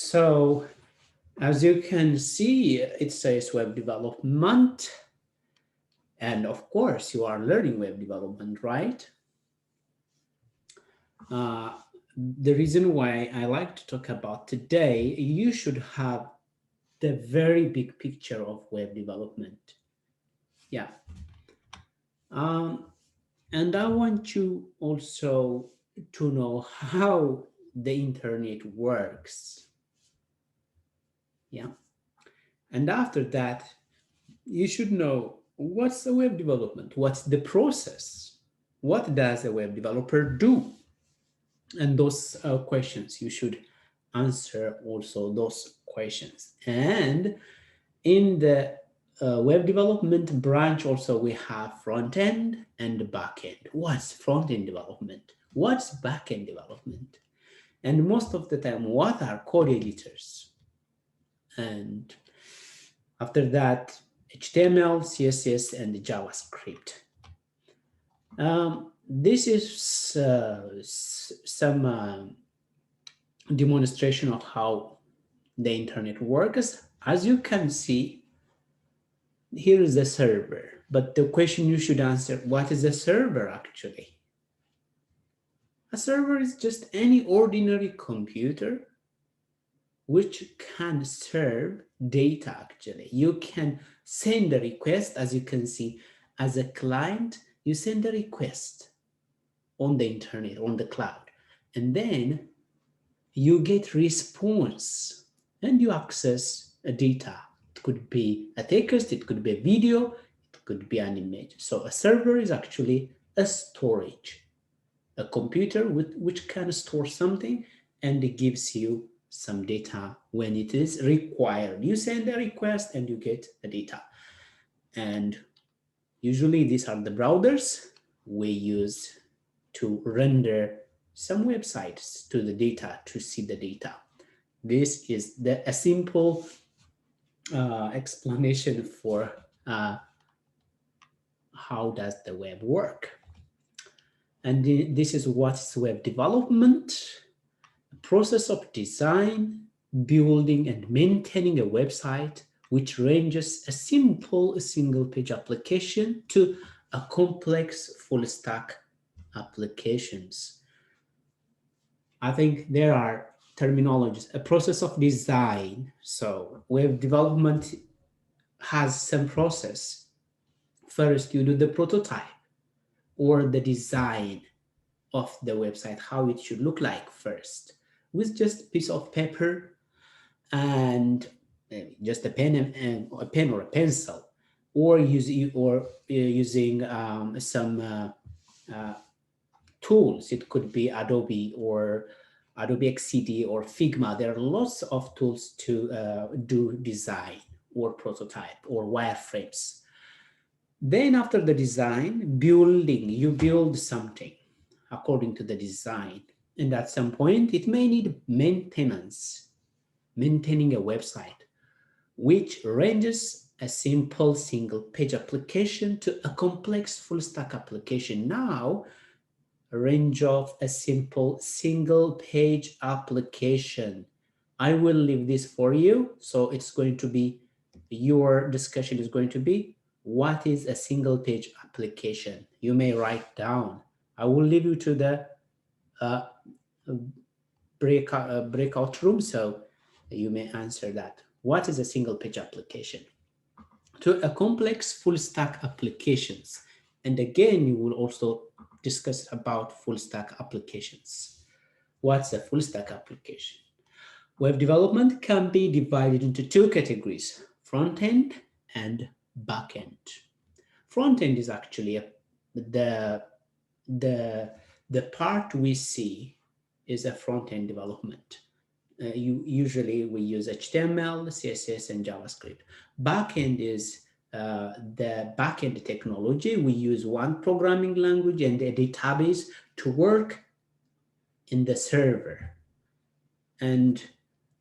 So as you can see, it says web development. And of course, you are learning web development, right? The reason why I like to talk about today, you should have the very big picture of web development. Yeah. And I want you also to know how the internet works. Yeah. And after that, you should know what's the web development, what's the process, what does a web developer do? And those questions, you should answer also those questions. And in the web development branch also we have front end and back end. What's front end development? What's back end development? And most of the time, what are code editors? And after that, HTML, CSS, and JavaScript. This is some demonstration of how the internet works. As you can see, here is the server, but the question you should answer, what is a server actually? A server is just any ordinary computer which can serve data actually. You can send a request, as you can see, as a client, you send a request on the internet, on the cloud, and then you get response and you access a data. It could be a text, it could be a video, it could be an image. So a server is actually a storage, a computer which can store something and it gives you some data when it is required. You send a request and you get the data. And usually these are the browsers we use to render some websites to the data, to see the data. This is a simple explanation for how does the web work. And this is what's web development, a process of design, building, and maintaining a website which ranges a simple single-page application to a complex full-stack applications. I think there are terminologies, a process of design. So web development has some process. First, you do the prototype or the design of the website, how it should look like first, with just a piece of paper and just a pen and a pen or a pencil, or using some tools. It could be Adobe or Adobe XCD or Figma. There are lots of tools to do design or prototype or wireframes. Then after the design, building, you build something according to the design. And at some point, it may need maintenance, maintaining a website, which ranges a simple single-page application to a complex full-stack application. Now, a range of a simple single-page application. I will leave this for you. So it's going to be, your discussion is going to be, what is a single-page application? You may write down. I will leave you to the breakout room, so you may answer that. What is a single-page application? To a complex full-stack applications. And again, you will also discuss about full-stack applications. What's a full-stack application? Web development can be divided into two categories, front-end and back-end. Front-end is actually the part we see is a front-end development. Usually we use HTML, CSS, and JavaScript. Backend is the backend technology. We use one programming language and a database to work in the server, and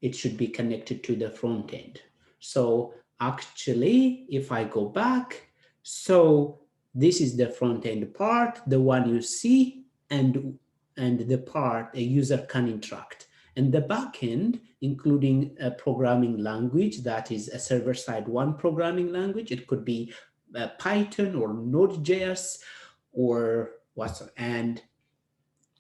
it should be connected to the front end. So actually, if I go back, so this is the front end part, the one you see, and the part a user can interact. And the backend, including a programming language that is a server-side one programming language. It could be Python or Node.js or what's and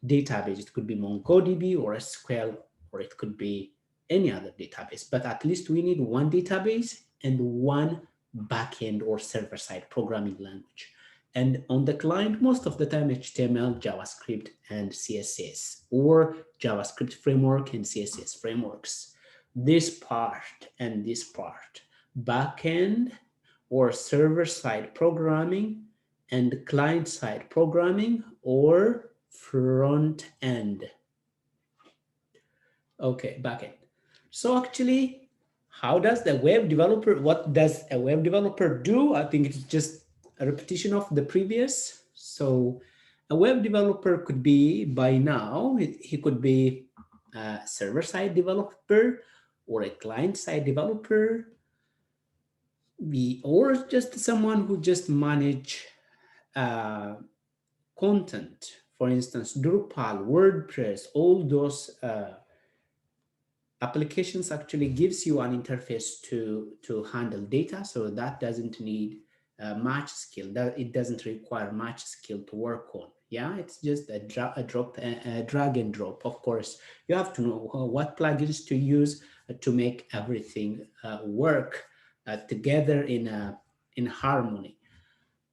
database. It could be MongoDB or SQL, or it could be any other database. But at least we need one database and one backend or server-side programming language. And on the client, most of the time, HTML, JavaScript, and CSS, or JavaScript framework and CSS frameworks. This part and this part, backend or server-side programming and client-side programming or front end. Okay, backend. So actually, how does the web developer, what does a web developer do? I think it's just a repetition of the previous. So a web developer could be, by now, he could be a server-side developer or a client-side developer, or just someone who just manage content. For instance, Drupal, WordPress, all those applications actually gives you an interface to handle data, so that doesn't need much skill. That it doesn't require much skill to work on. Yeah, it's just a drag and drop. Of course, you have to know what plugins to use to make everything work together in harmony.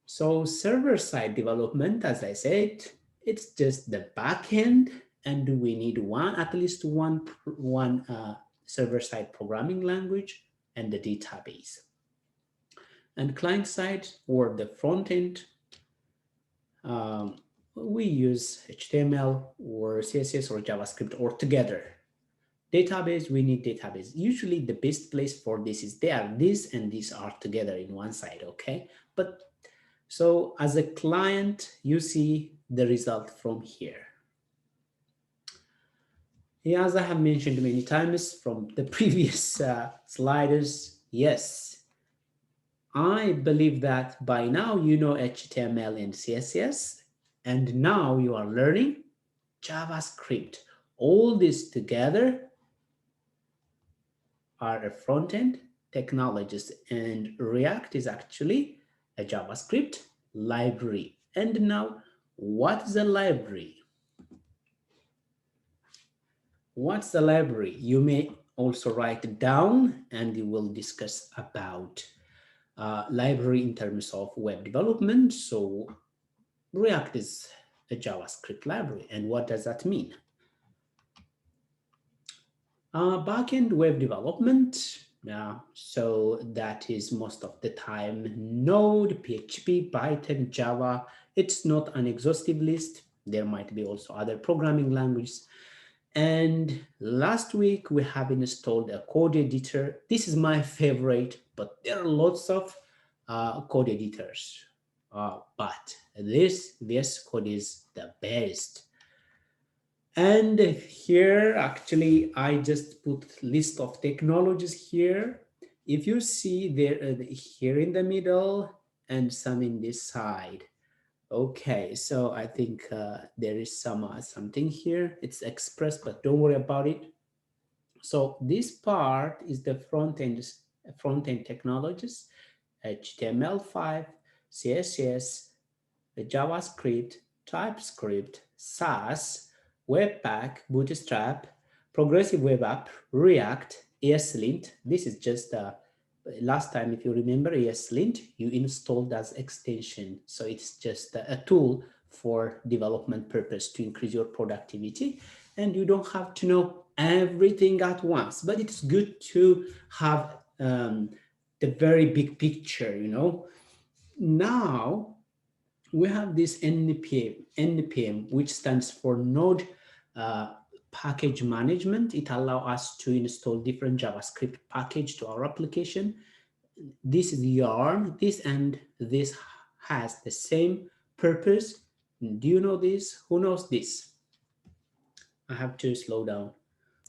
So server-side development, as I said, it's just the backend, and we need at least one server-side programming language and the database. And client-side or the front end, we use HTML or CSS or JavaScript or together. Database, we need database. Usually the best place for this is this and these are together in one side, okay? But so as a client, you see the result from here. Yeah, as I have mentioned many times from the previous sliders, yes, I believe that by now you know HTML and CSS, and now you are learning JavaScript. All this together are a front-end technologies, and React is actually a JavaScript library. And now, what's the library? What's the library? You may also write it down, and we will discuss about library in terms of web development. So React is a JavaScript library. And what does that mean? Backend web development. So that is most of the time Node, PHP, Python, Java. It's not an exhaustive list. There might be also other programming languages. And last week we have installed a code editor. This is my favorite, but there are lots of code editors. But this code is the best. And here, actually, I just put list of technologies here. If you see there here in the middle and some in this side. Okay, so I think there is something here. It's expressed, but don't worry about it. So this part is the front end technologies, HTML5, CSS, the JavaScript, TypeScript, Sass, Webpack, Bootstrap, Progressive Web App, React, ESLint. This is just last time, if you remember, ESLint, you installed as extension. So it's just a tool for development purpose to increase your productivity. And you don't have to know everything at once, but it's good to have the very big picture, you know. Now, we have this NPM, which stands for Node Package Management. It allows us to install different JavaScript package to our application. This is Yarn. This and this has the same purpose. Do you know this? Who knows this? I have to slow down.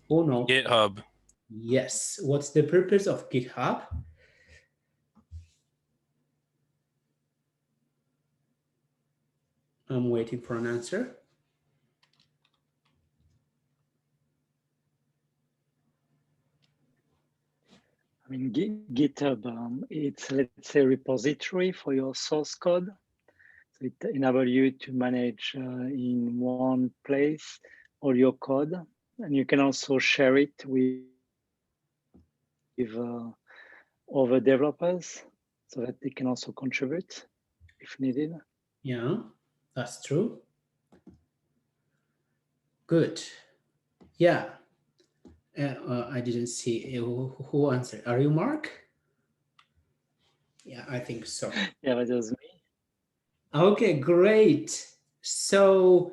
Who knows? GitHub. Yes. What's the purpose of GitHub? I'm waiting for an answer. I mean, GitHub, it's, let's say, a repository for your source code. So it enables you to manage in one place all your code. And you can also share it with other developers so that they can also contribute if needed. Yeah, that's true. Good. Yeah. I didn't see who answered. Are you Mark? Yeah, I think so. Yeah, that was me. Okay, great. So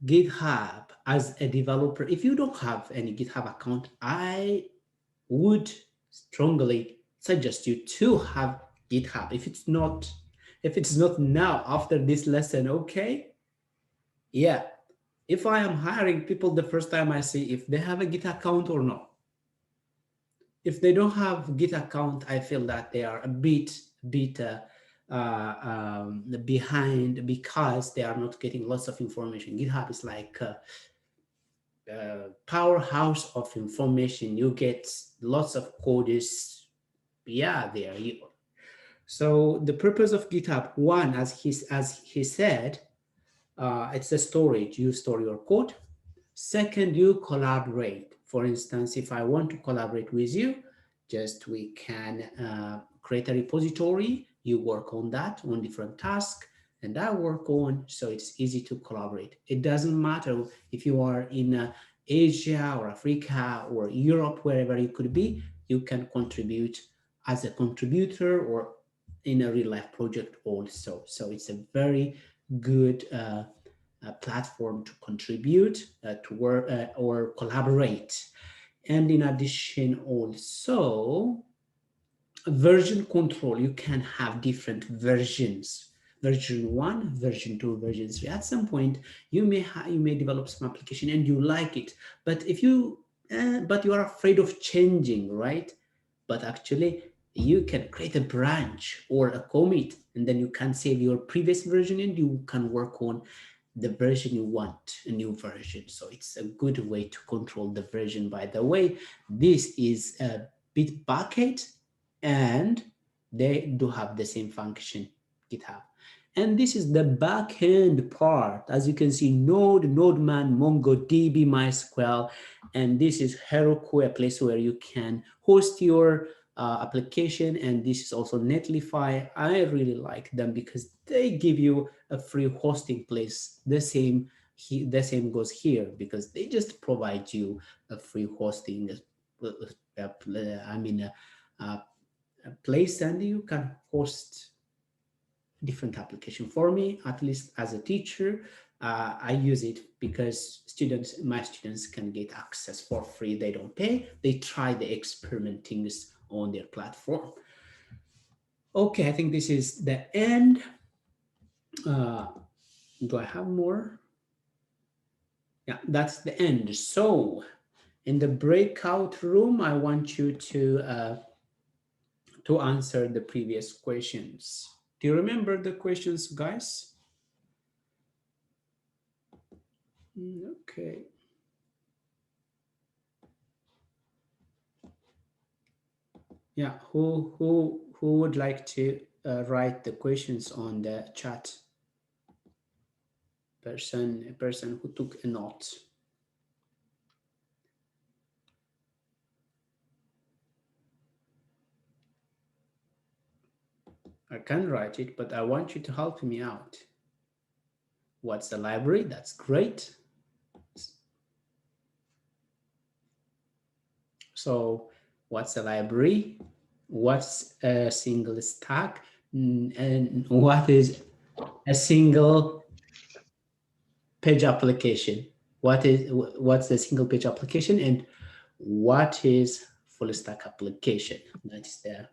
GitHub as a developer, if you don't have any GitHub account, I would strongly suggest you to have GitHub. If it's not now after this lesson, okay? Yeah. If I am hiring people the first time I see if they have a Git account or not. If they don't have Git account, I feel that they are a bit behind because they are not getting lots of information. GitHub is like powerhouse of information. You get lots of codes. Yeah, there. So the purpose of GitHub, one, as he said, it's a storage. You store your code. Second, you collaborate. For instance, if I want to collaborate with you, just we can create a repository. You work on that on different tasks, and I work on, so it's easy to collaborate. It doesn't matter if you are in Asia or Africa or Europe, wherever you could be, you can contribute as a contributor or in a real life project also. So it's a very good platform to contribute to work or collaborate. And in addition, also version control. You can have different versions. Version 1, version 2, version 3. At some point, you may develop some application and you like it, but but you are afraid of changing, right? But actually, you can create a branch or a commit, and then you can save your previous version and you can work on the version you want, a new version. So it's a good way to control the version. By the way, this is a Bitbucket, and they do have the same function, GitHub. And this is the backend part. As you can see, Node, Nodeman, MongoDB, MySQL, and this is Heroku, a place where you can host your application. And this is also Netlify. I really like them because they give you a free hosting place. The same goes here because they just provide you a free hosting. I mean, a place, and you can host different application. For me, at least as a teacher, I use it because my students can get access for free. They don't pay. They try the experiment things on their platform. Okay, I think this is the end. uh, do I have more? Yeah, that's the end. So in the breakout room, I want you to answer the previous questions. Do you remember the questions, guys? Okay. Yeah, who would like to write the questions on the chat? A person who took a note. I can write it, but I want you to help me out. What's the library? That's great. So, what's a library? What's a single stack? And what is a single page application? What's the single page application, and what is full stack application? That's the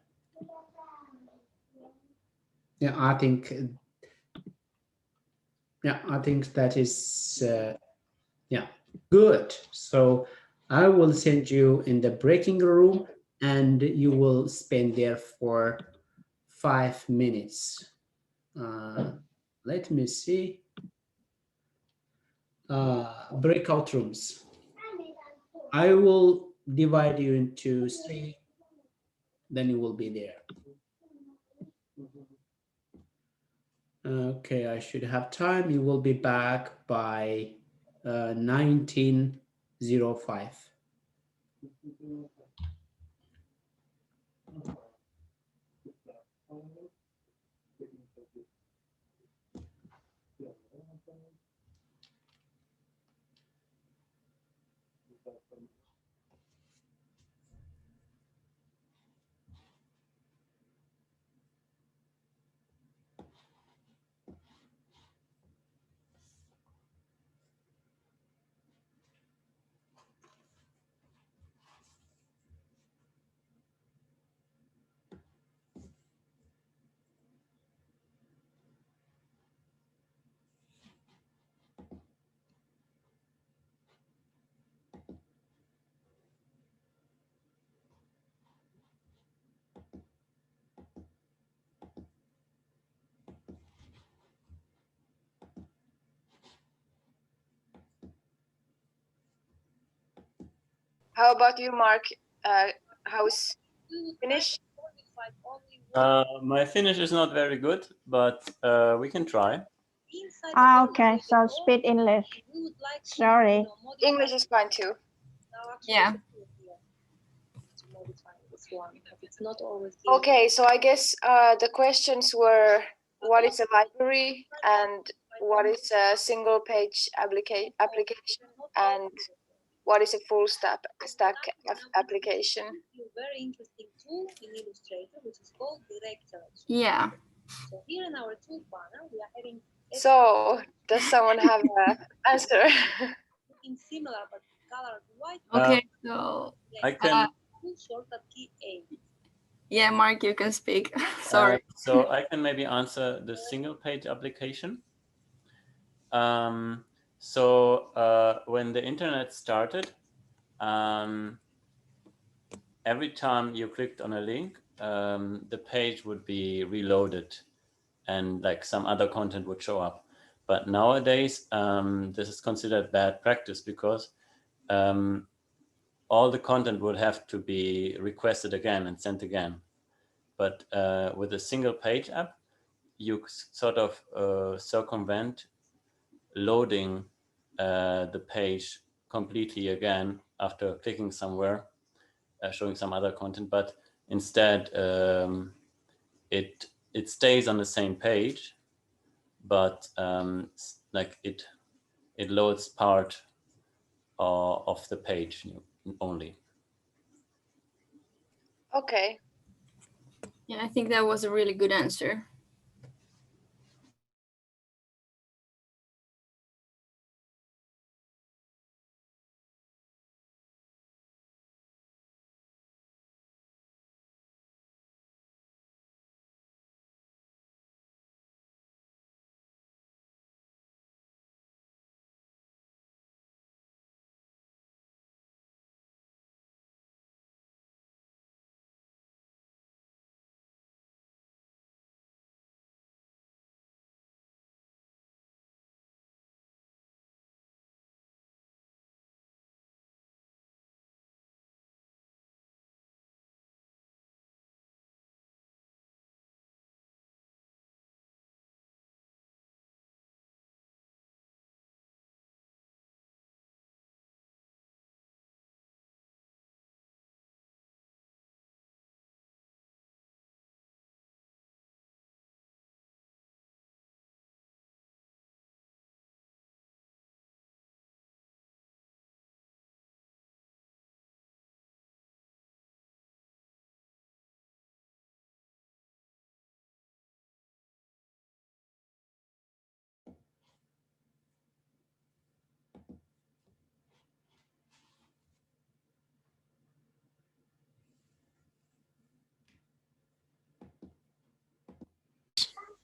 yeah. I think that is yeah, good. So I will send you in the breaking room, and you will spend there for 5 minutes. Uh, Let me see. Breakout rooms. I will divide you into three. then you will be there. Okay, I should have time. You will be back by 1905. How about you, Mark? How's Finnish? My Finnish is not very good, but we can try. Okay, so speak English. Sorry. English is fine too. Yeah. Okay, so I guess the questions were, what is a library and what is a single page application and what is a full stack application? Very interesting tool in Illustrator, which is called directories. Yeah. So here in our tool panel, we are having. So does someone have an answer? Looking similar but colored white. Okay, so I can. Shortcut key A. Yeah, Mark, you can speak. Sorry. So I can maybe answer the single page application. So when the internet started, every time you clicked on a link, the page would be reloaded and like some other content would show up. But nowadays, this is considered bad practice because all the content would have to be requested again and sent again. But with a single page app, you sort of circumvent loading the page completely again after clicking somewhere, showing some other content, but instead it stays on the same page, but like it loads part of the page only. Okay. Yeah, I think that was a really good answer.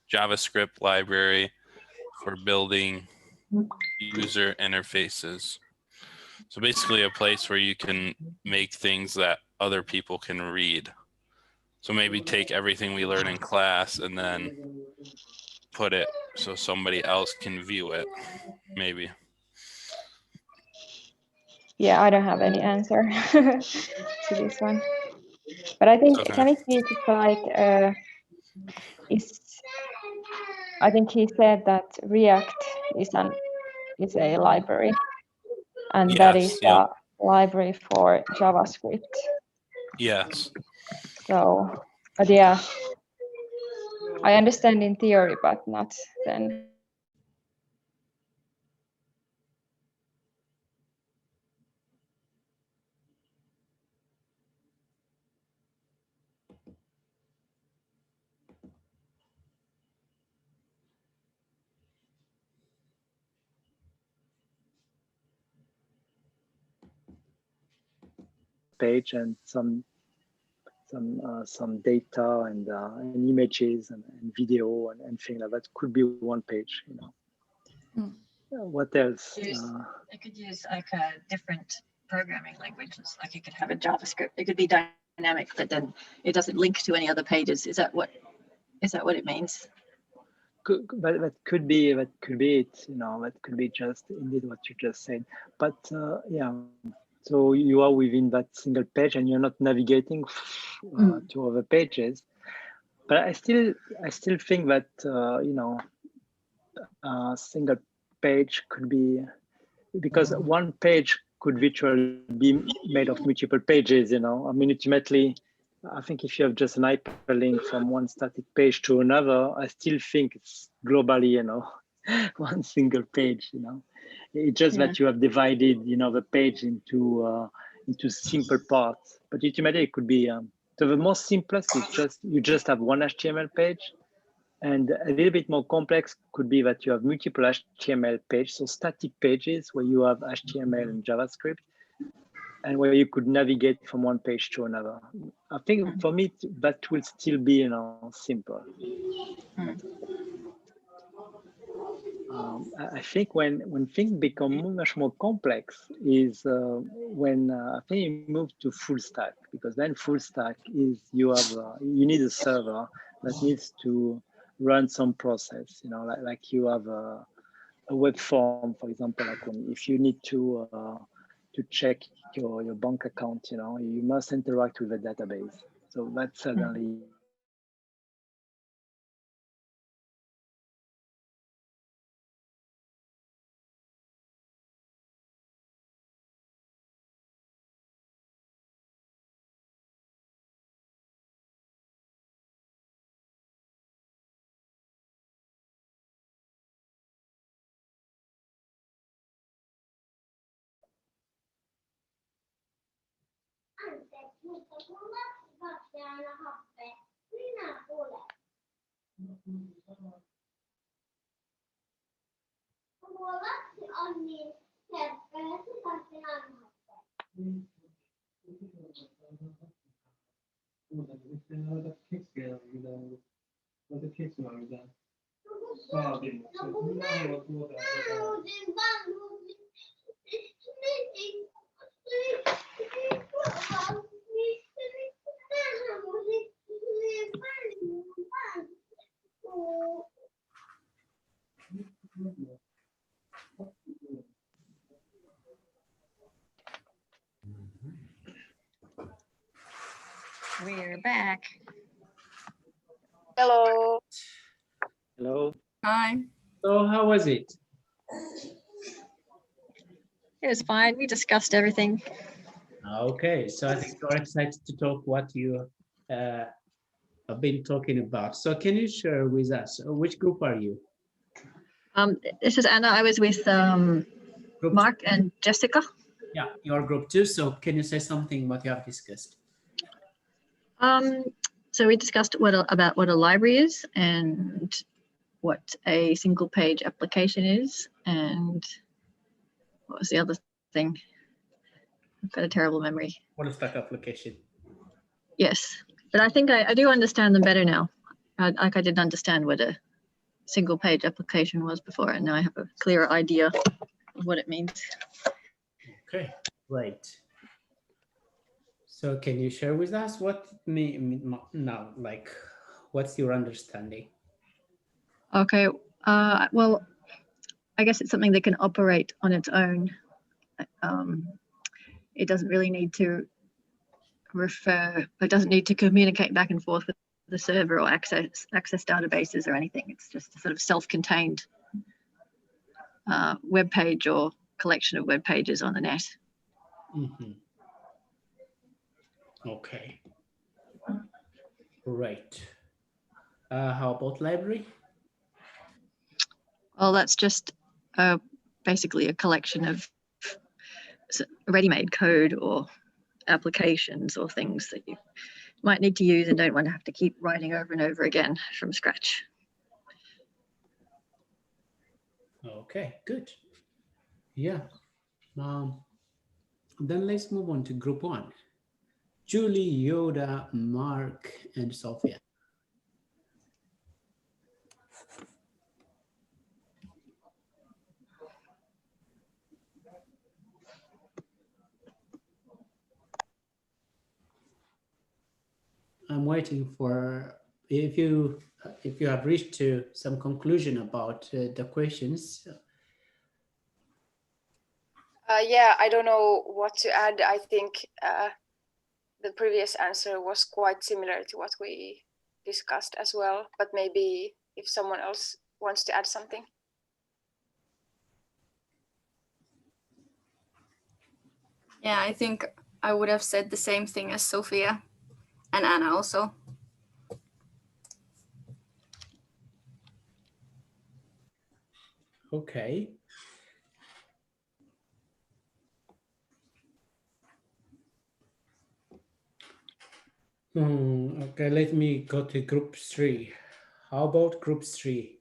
JavaScript library for building user interfaces. So basically a place where you can make things that other people can read. So maybe take everything we learn in class and then put it so somebody else can view it, maybe. Yeah, I don't have any answer to this one. But I think Okay. Kenneth is like I think he said that React is a library, and that is Yes, yeah. a library for JavaScript. Yes. So, but yeah, I understand in theory, but not then. Page and some data and images and video and things like that could be one page. You know. What else? I could use like a different programming languages. Like you could have a JavaScript. It could be dynamic, but then it doesn't link to any other pages. Is that what it means? That could be it. You know, that could be just indeed what you just said. But yeah, so you are within that single page and you're not navigating to other pages. But I still think that you know, a single page could be, because one page could virtually be made of multiple pages. You know, I mean, ultimately, I think if you have just an hyperlink from one static page to another, I still think it's globally, you know, one single page. You know, it's just that you have divided, you know, the page into simple parts. But ultimately, it could be so the most simplest is just you just have one HTML page. And a little bit more complex could be that you have multiple HTML pages, so static pages where you have HTML and JavaScript, and where you could navigate from one page to another. I think for me, that will still be, you know, simple. I think when things become much more complex is when I think you move to full stack, because then full stack is you need a server that needs to run some process, you know, like you have a web form, for example, like if you need to check your bank account, you know, you must interact with the database. So that suddenly We're back. Hello. Hello. Hi. So how was it? It was fine. We discussed everything. Okay, so I think you're excited to talk what you have been talking about. So can you share with us, which group are you? This is Anna. I was with Mark and Jessica. Yeah, your group too. So can you say something what you have discussed? So we discussed about what a library is and what a single page application is, and what was the other thing? I've got a terrible memory. What is that application? Yes, but I think I do understand them better now. I didn't understand what a single page application was before, and now I have a clearer idea of what it means. Okay, great. So can you share with us what now, like, what's your understanding? Okay, well, I guess it's something that can operate on its own. It doesn't really need to refer, it doesn't need to communicate back and forth with the server or access databases or anything. It's just a sort of self-contained web page or collection of web pages on the net. Mm-hmm. Okay. Right. How about library? Well, that's just basically a collection of ready-made code or applications or things that you might need to use and don't want to have to keep writing over and over again from scratch. Okay, good. Yeah. Then let's move on to group 1. Julie, Yoda, Mark, and Sophia. I'm waiting for if you have reached to some conclusion about the questions. Yeah, I don't know what to add. I think the previous answer was quite similar to what we discussed as well, but maybe if someone else wants to add something. Yeah, I think I would have said the same thing as Sophia and Anna also. Okay. Okay, let me go to group 3. How about group 3?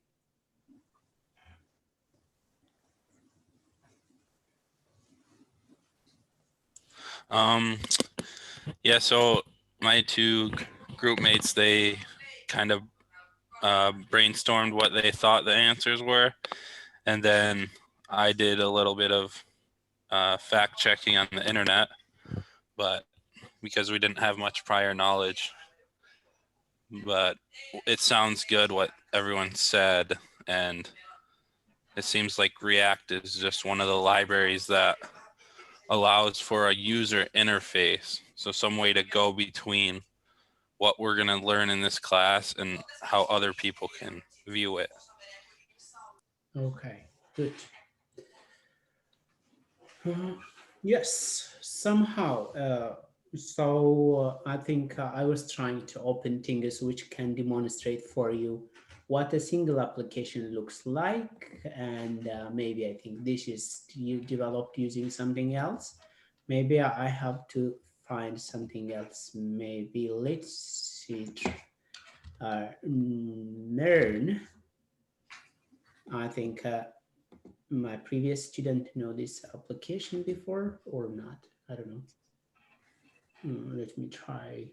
Yeah, so my two group mates, they kind of brainstormed what they thought the answers were, and then I did a little bit of fact checking on the internet, but because we didn't have much prior knowledge, but it sounds good what everyone said, and it seems like React is just one of the libraries that allows for a user interface, so some way to go between what we're going to learn in this class and how other people can view it. Okay, good. Yes, somehow. I think I was trying to open things which can demonstrate for you what a single application looks like, and maybe I think this is developed using something else. Maybe I have to find something else. Maybe let's see. Learn. I think my previous student know this application before or not. I don't know. Let me try.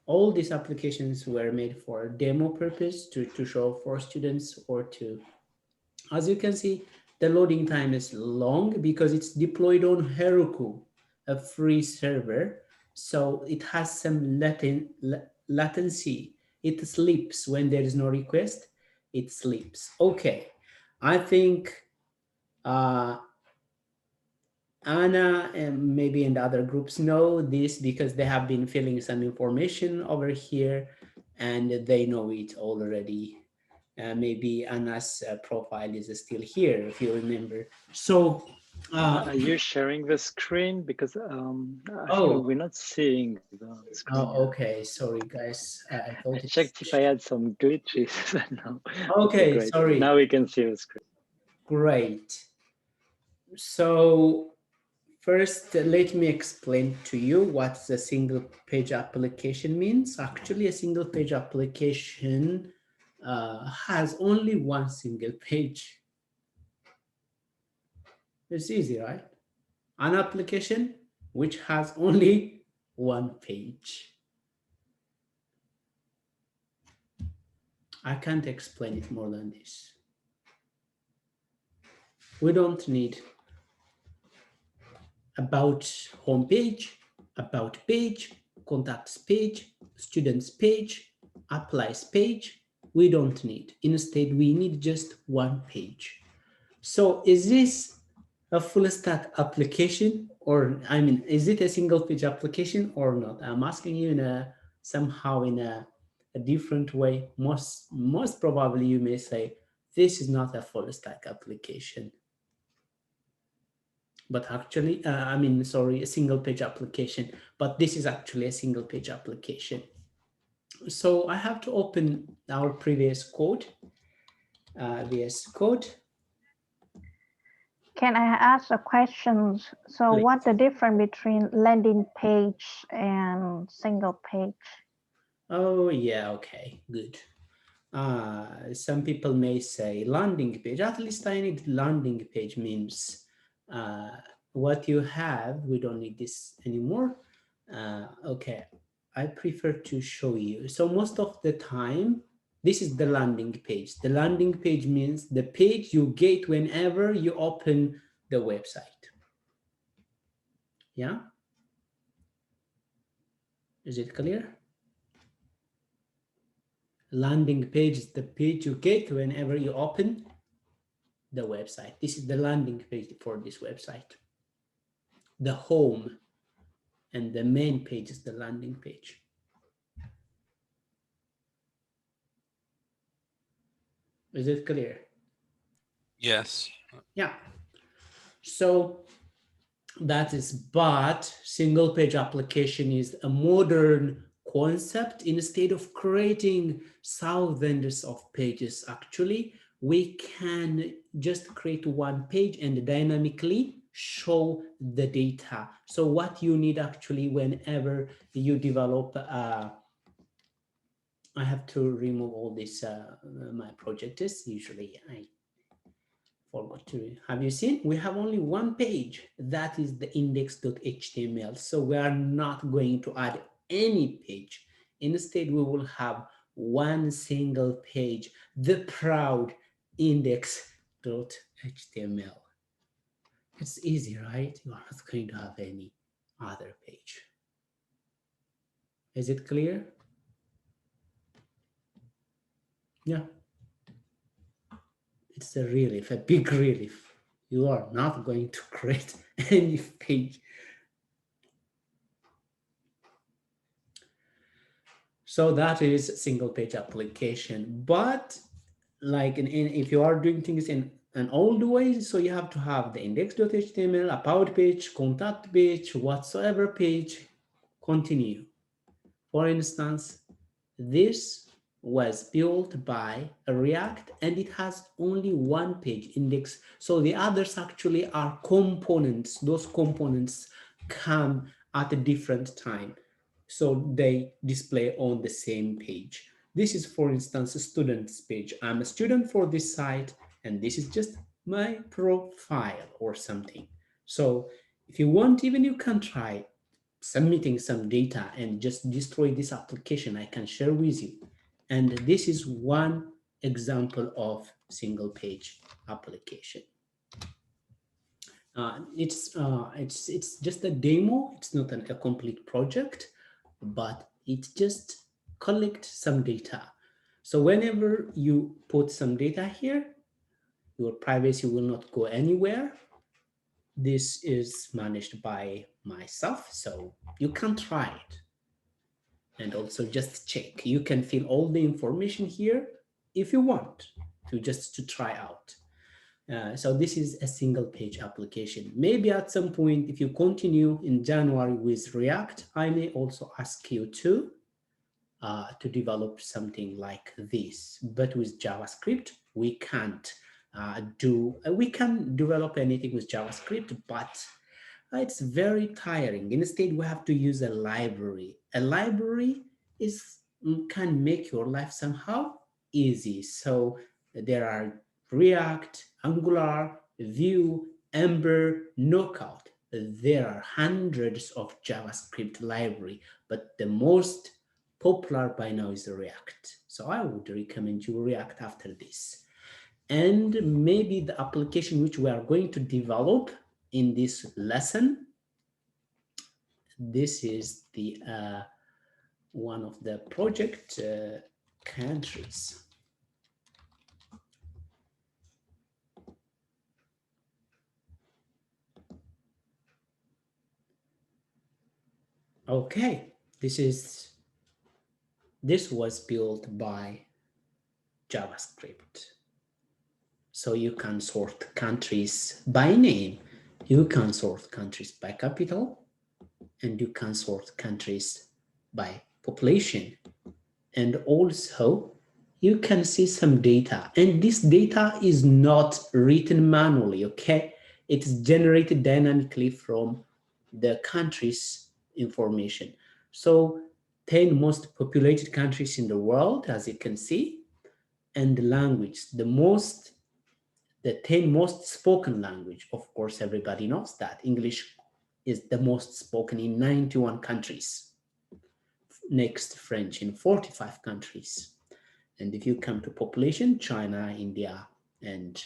All these applications were made for demo purpose to show for students or to, as you can see, the loading time is long because it's deployed on Heroku, a free server. So it has some latency. It sleeps when there is no request. It sleeps. Okay, I think Anna and maybe in the other groups know this because they have been filling some information over here and they know it already. Maybe Anna's profile is still here, if you remember. So, are you sharing the screen? Because I think we're not seeing the screen. Oh, okay. Sorry, guys. I thought I checked if I had some glitches. No. Okay, great. sorry. Now we can see the screen. Great. So first, let me explain to you what the single page application means. Actually, a single page application has only one single page. It's easy, right? An application which has only one page. I can't explain it more than this. We don't need about homepage, about page, contacts page, students page, applies page. We don't need. Instead, we need just one page. So is this a full stack application, or I mean, is it a single page application or not? I'm asking you in a somehow in a different way. Most probably you may say this is not a full stack application, but actually, I mean, sorry, a single page application, but this is actually a single page application. So I have to open our previous code, VS Code. Can I ask a question? So Please. what's the difference between landing page and single page? Oh, yeah, okay, good. Some people may say landing page. At least I need landing page means what you have. We don't need this anymore. Okay, I prefer to show you. So most of the time, this is the landing page. The landing page means the page you get whenever you open the website. Yeah? Is it clear? Landing page is the page you get whenever you open the website. This is the landing page for this website. The home and the main page is the landing page. Is it clear? Yes. Yeah. So that is, but single page application is a modern concept. Instead of creating thousands of pages, actually, we can just create one page and dynamically show the data. So what you need actually whenever you develop, I have to remove all this, my project is usually, I forgot to, have you seen? We have only one page, that is the index.html. So we are not going to add any page. Instead, we will have one single page, the proud index.html. It's easy, right? You are not going to have any other page. Is it clear? Yeah. It's a relief, a big relief. You are not going to create any page. So that is single page application. But like if you are doing things in an old way, so you have to have the index.html, about page, contact page, whatsoever page, continue. For instance, this was built by a React and it has only one page index. So the others actually are components. Those components come at a different time. So they display on the same page. This is, for instance, a student's page. I'm a student for this site, and this is just my profile or something. So if you want, even you can try submitting some data and just destroy this application. I can share with you. And this is one example of single page application. It's just a demo. It's not a complete project, but it just collects some data. So whenever you put some data here, your privacy will not go anywhere. This is managed by myself, so you can try it. And also just check. You can fill all the information here if you want to try out. So this is a single page application. Maybe at some point, if you continue in January with React, I may also ask you to develop something like this. But with JavaScript, we can't we can develop anything with JavaScript, but it's very tiring. Instead, we have to use a library. A library can make your life somehow easy. So there are React, Angular, Vue, Ember, Knockout. There are hundreds of JavaScript library, but the most popular by now is React. So I would recommend you React after this. And maybe the application which we are going to develop in this lesson, this is the one of the project countries. Okay, this was built by JavaScript. So you can sort countries by name, you can sort countries by capital, and you can sort countries by population. And also you can see some data, and this data is not written manually, okay? It's generated dynamically from the country's information. So 10 most populated countries in the world, as you can see, and the language, the 10 most spoken language. Of course, everybody knows that English is the most spoken in 91 countries. Next, French in 45 countries. And if you come to population, China, India, and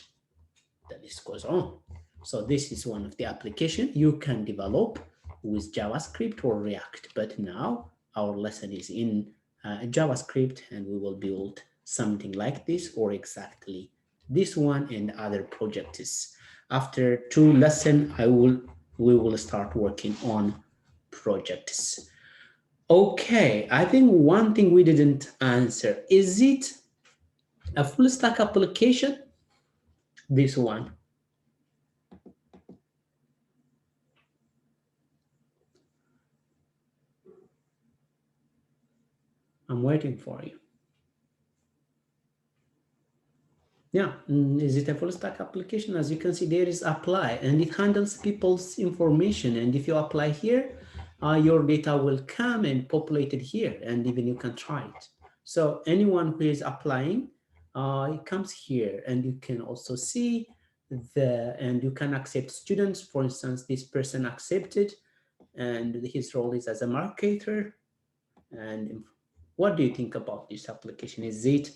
the list goes on. So this is one of the applications you can develop with JavaScript or React. But now our lesson is in JavaScript, and we will build something like this or exactly this one and other projects. After 2 lessons, we will start working on projects. Okay, I think one thing we didn't answer, is it a full stack application? This one. I'm waiting for you. Yeah, is it a full stack application? As you can see, there is apply, and it handles people's information. And if you apply here, your data will come and populate it here, and even you can try it. So anyone who is applying, it comes here, and you can also see and you can accept students. For instance, this person accepted, and his role is as a marketer. And what do you think about this application? Is it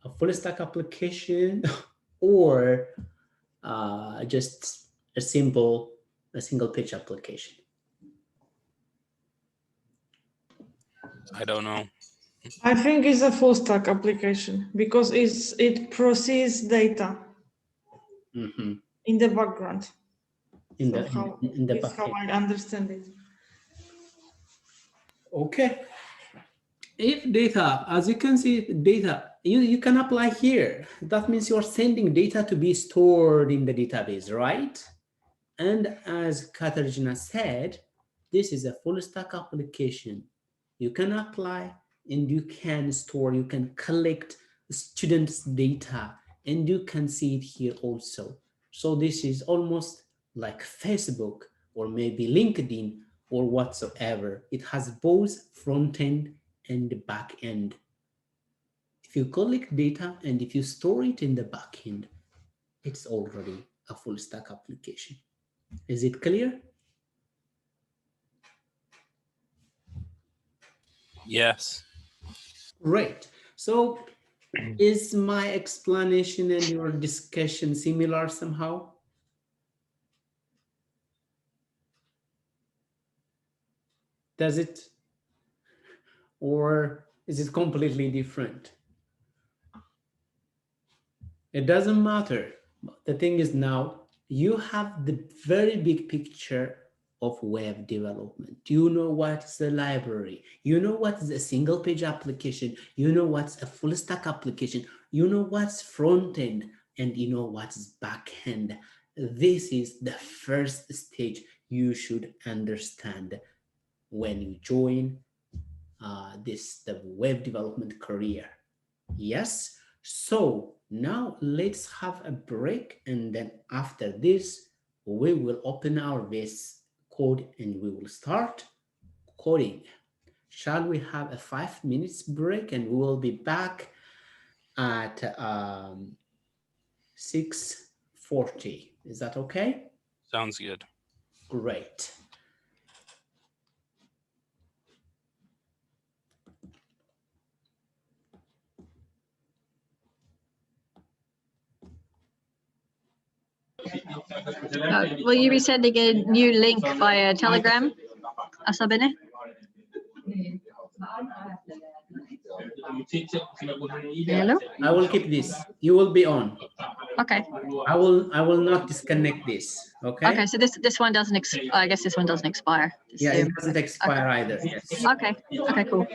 a full stack application or just a single page application? I don't know. I think it's a full stack application because it processes data in the background. In the backend. How I understand it. Okay. If data, as you can see, data, you can apply here. That means you're sending data to be stored in the database, right? And as Katarzyna said, this is a full stack application. You can apply and you can store, you can collect students' data, and you can see it here also. So this is almost like Facebook or maybe LinkedIn or whatsoever. It has both front end and the back end. If you collect data and if you store it in the back end, it's already a full stack application. Is it clear? Yes. Great. So is my explanation and your discussion similar somehow? Does it? Or is it completely different? It doesn't matter. The thing is, now you have the very big picture of web development. You know what's the library. You know what's a single page application. You know what's a full stack application. You know what's front end, and you know what's back end. This is the first stage you should understand when you join the web development career. Yes. So now let's have a break, and then after this we will open our VS Code and we will start coding. Shall we have a 5 minutes break, and we will be back at 6:40. Is that okay? Sounds good. Great. Will you be sending a new link via Telegram, Asabine? Hello? I will keep this. You will be on. Okay. I will not disconnect this. Okay. Okay, so this one doesn't I guess this one doesn't expire. Yeah, it Zoom. doesn't expire either. Yes. Okay. Okay, cool.